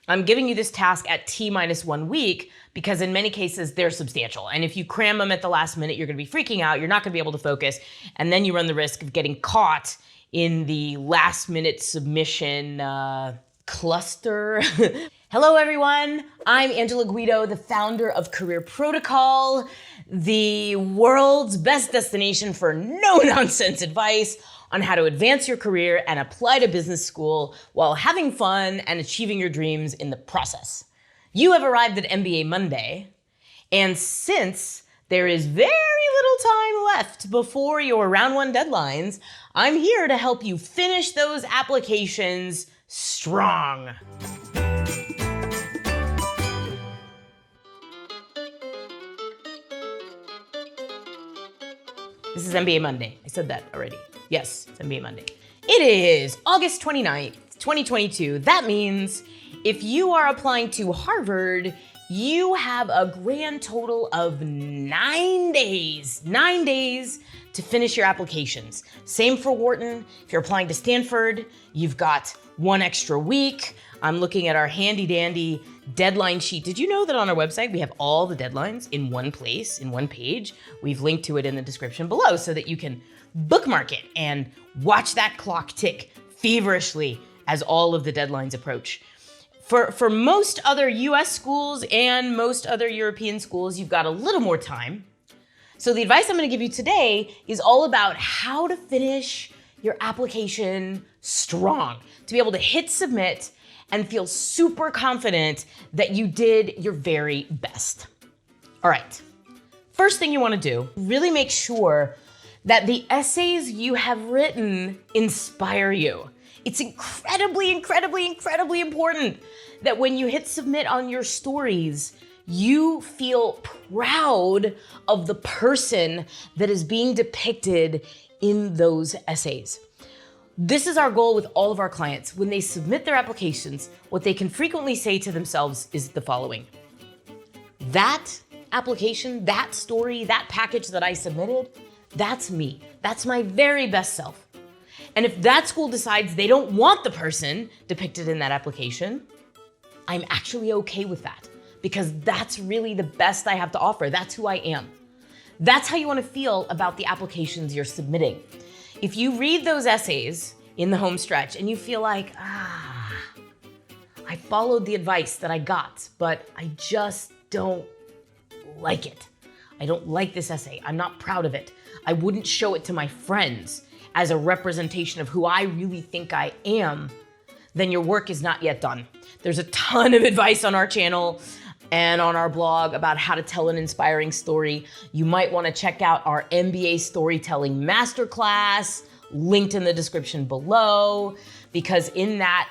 I'm giving you this task at T minus 1 week because in many cases they're substantial. And if you cram them at the last minute, you're gonna be freaking out, you're not gonna be able to focus, and then you run the risk of getting caught in the last minute submission cluster. Hello everyone, I'm Angela Guido, the founder of Career Protocol, the world's best destination for no-nonsense advice on how to advance your career and apply to business school while having fun and achieving your dreams in the process. You have arrived at MBA Monday, and since there is very little time left before your round 1 deadlines, I'm here to help you finish those applications strong. This is MBA Monday. I said that already. Yes, it's MBA Monday. It is August 29th, 2022. That means if you are applying to Harvard, you have a grand total of 9 days. 9 days to finish your applications. Same for Wharton. If you're applying to Stanford, you've got 1 extra week. I'm looking at our handy dandy deadline sheet. Did you know that on our website, we have all the deadlines in one place, in one page? We've linked to it in the description below so that you can bookmark it and watch that clock tick feverishly as all of the deadlines approach. For most other US schools and most other European schools, you've got a little more time. So the advice I'm gonna give you today is all about how to finish your application strong, to be able to hit submit and feel super confident that you did your very best. All right, first thing you wanna do, really make sure that the essays you have written inspire you. It's incredibly important that when you hit submit on your stories, you feel proud of the person that is being depicted in those essays. This is our goal with all of our clients. When they submit their applications, what they can frequently say to themselves is the following: that application, that story, that package that I submitted, that's me. That's my very best self. And if that school decides they don't want the person depicted in that application, I'm actually okay with that because that's really the best I have to offer. That's who I am. That's how you want to feel about the applications you're submitting. If you read those essays in the home stretch and you feel like, I followed the advice that I got, but I just don't like it. I don't like this essay. I'm not proud of it. I wouldn't show it to my friends as a representation of who I really think I am, then your work is not yet done. There's a ton of advice on our channel and on our blog about how to tell an inspiring story. You might want to check out our MBA Storytelling Masterclass, linked in the description below, because in that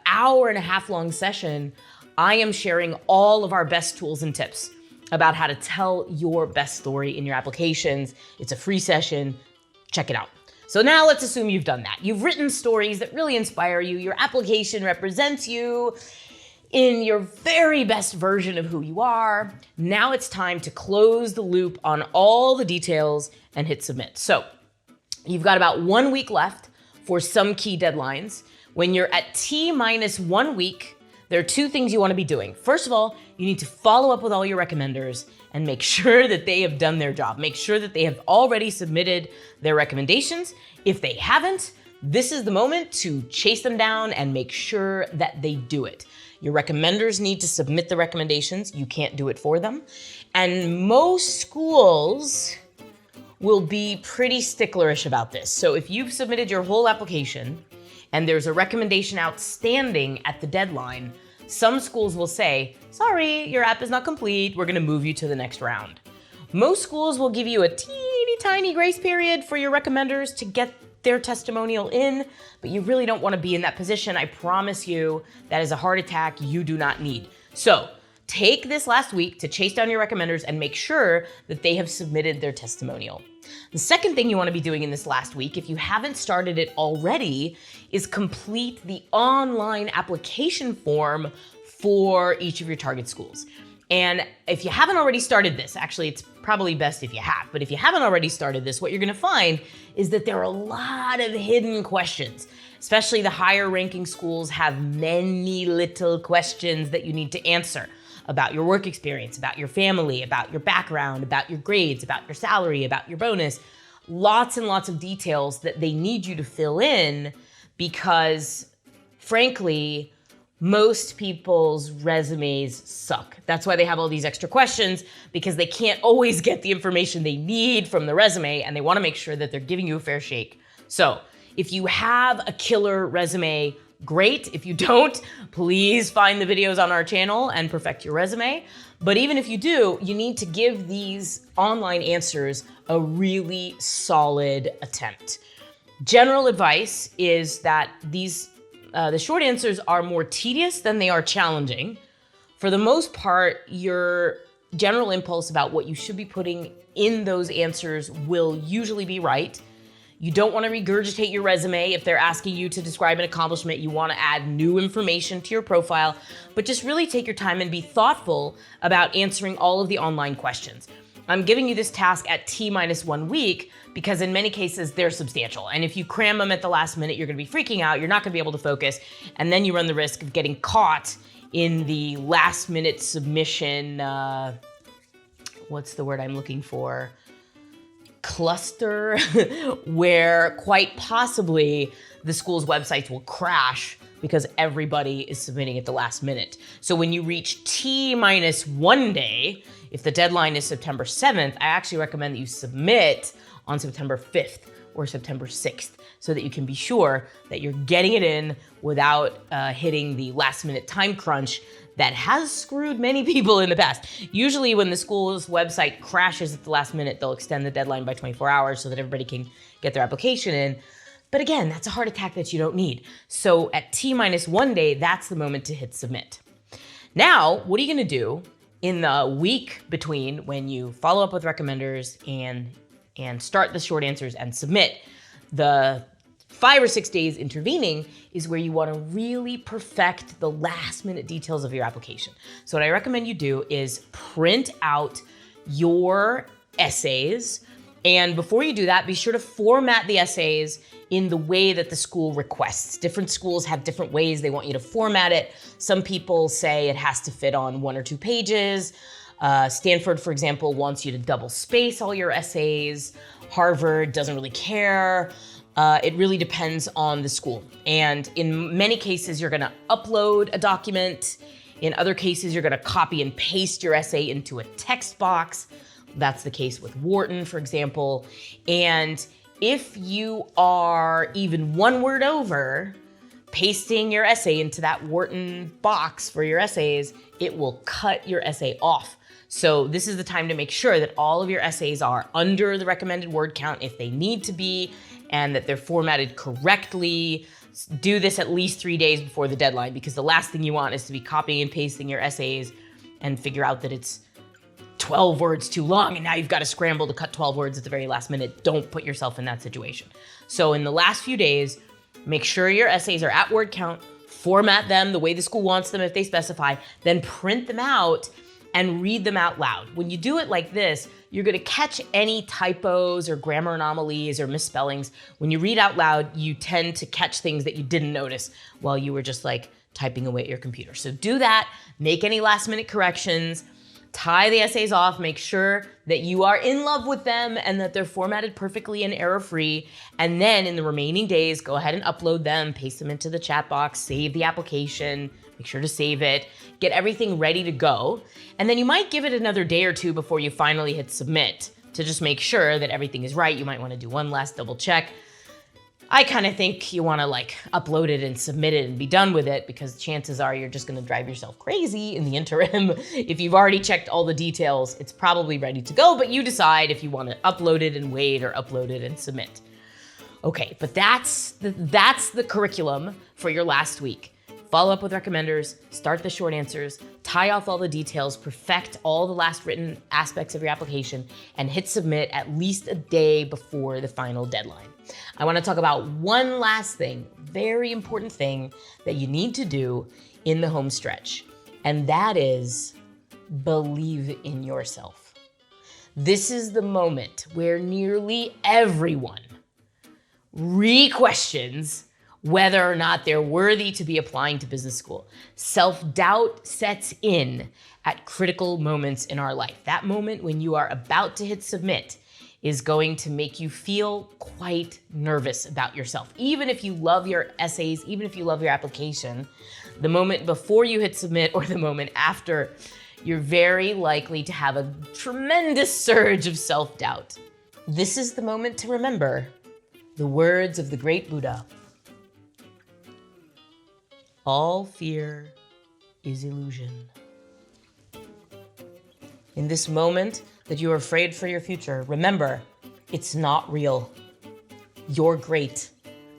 hour-and-a-half long session, I am sharing all of our best tools and tips about how to tell your best story in your applications. It's a free session. Check it out. So now let's assume you've done that. You've written stories that really inspire you. Your application represents you in your very best version of who you are. Now it's time to close the loop on all the details and hit submit. So you've got about 1 week left for some key deadlines. When you're at T minus 1 week, there are 2 things you want to be doing. First of all, you need to follow up with all your recommenders and make sure that they have done their job. Make sure that they have already submitted their recommendations. If they haven't, this is the moment to chase them down and make sure that they do it. Your recommenders need to submit the recommendations. You can't do it for them. And most schools will be pretty sticklerish about this. So if you've submitted your whole application and there's a recommendation outstanding at the deadline, some schools will say, sorry, your app is not complete. We're gonna move you to the next round. Most schools will give you a teeny tiny grace period for your recommenders to get their testimonial in, but you really don't wanna be in that position. I promise you that is a heart attack you do not need. So take this last week to chase down your recommenders and make sure that they have submitted their testimonial. The second thing you want to be doing in this last week, if you haven't started it already, is complete the online application form for each of your target schools. And if you haven't already started this, actually it's probably best if you have, but if you haven't already started this, what you're gonna find is that there are a lot of hidden questions. Especially the higher ranking schools have many little questions that you need to answer about your work experience, about your family, about your background, about your grades, about your salary, about your bonus. Lots and lots of details that they need you to fill in because, frankly, most people's resumes suck. That's why they have all these extra questions, because they can't always get the information they need from the resume, and they want to make sure that they're giving you a fair shake. So if you have a killer resume, great. If you don't, please find the videos on our channel and perfect your resume. But even if you do, you need to give these online answers a really solid attempt. General advice is that the short answers are more tedious than they are challenging. For the most part, your general impulse about what you should be putting in those answers will usually be right. You don't want to regurgitate your resume. If they're asking you to describe an accomplishment, you want to add new information to your profile, but just really take your time and be thoughtful about answering all of the online questions. I'm giving you this task at T-1 week because in many cases they're substantial. And if you cram them at the last minute, you're gonna be freaking out, you're not gonna be able to focus, and then you run the risk of getting caught in the last minute submission, what's the word I'm looking for? Cluster, where quite possibly the school's websites will crash because everybody is submitting at the last minute. So when you reach T-1 day, if the deadline is September 7th, I actually recommend that you submit on September 5th or September 6th so that you can be sure that you're getting it in without hitting the last minute time crunch that has screwed many people in the past. Usually when the school's website crashes at the last minute, they'll extend the deadline by 24 hours so that everybody can get their application in. But again, that's a heart attack that you don't need. So at T-1 day, that's the moment to hit submit. Now, what are you gonna do in the week between when you follow up with recommenders and start the short answers and submit? The 5 or 6 days intervening is where you want to really perfect the last minute details of your application. So what I recommend you do is print out your essays. And before you do that, be sure to format the essays in the way that the school requests. Different schools have different ways they want you to format it. Some people say it has to fit on 1 or 2 pages. Stanford, for example, wants you to double space all your essays. Harvard doesn't really care. It really depends on the school. And in many cases, you're gonna upload a document. In other cases, you're gonna copy and paste your essay into a text box. That's the case with Wharton, for example. And if you are even 1 word over, pasting your essay into that Wharton box for your essays, it will cut your essay off. So this is the time to make sure that all of your essays are under the recommended word count if they need to be, and that they're formatted correctly. Do this at least 3 days before the deadline, because the last thing you want is to be copying and pasting your essays and figure out that it's 12 words too long, and now you've got to scramble to cut 12 words at the very last minute. Don't put yourself in that situation. So in the last few days, make sure your essays are at word count, format them the way the school wants them if they specify, then print them out and read them out loud. When you do it like this, you're gonna catch any typos or grammar anomalies or misspellings. When you read out loud, you tend to catch things that you didn't notice while you were just like typing away at your computer. So do that, make any last minute corrections, tie the essays off, make sure that you are in love with them and that they're formatted perfectly and error-free. And then in the remaining days, go ahead and upload them, paste them into the chat box, save the application, make sure to save it, get everything ready to go. And then you might give it another day or 2 before you finally hit submit to just make sure that everything is right. You might want to do one last double check. I kind of think you want to like upload it and submit it and be done with it, because chances are you're just going to drive yourself crazy in the interim. If you've already checked all the details, it's probably ready to go, but you decide if you want to upload it and wait or upload it and submit. Okay, but that's the curriculum for your last week. Follow up with recommenders, start the short answers, tie off all the details, perfect all the last written aspects of your application, and hit submit at least a day before the final deadline. I want to talk about one last thing, very important thing that you need to do in the home stretch, and that is believe in yourself. This is the moment where nearly everyone re-questions whether or not they're worthy to be applying to business school. Self-doubt sets in at critical moments in our life. That moment when you are about to hit submit is going to make you feel quite nervous about yourself. Even if you love your essays, even if you love your application, the moment before you hit submit or the moment after, you're very likely to have a tremendous surge of self-doubt. This is the moment to remember the words of the great Buddha. All fear is illusion. In this moment that you are afraid for your future, remember, it's not real. You're great.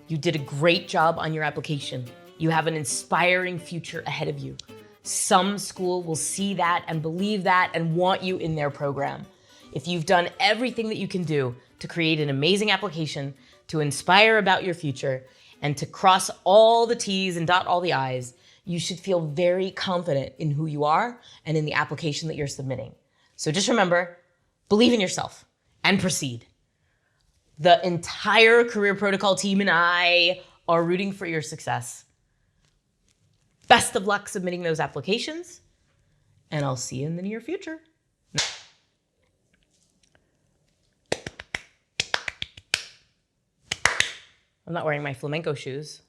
You did a great job on your application. You have an inspiring future ahead of you. Some school will see that and believe that and want you in their program. If you've done everything that you can do to create an amazing application, to inspire about your future, and to cross all the T's and dot all the I's, you should feel very confident in who you are and in the application that you're submitting. So just remember, believe in yourself and proceed. The entire Career Protocol team and I are rooting for your success. Best of luck submitting those applications, and I'll see you in the near future. I'm not wearing my flamenco shoes.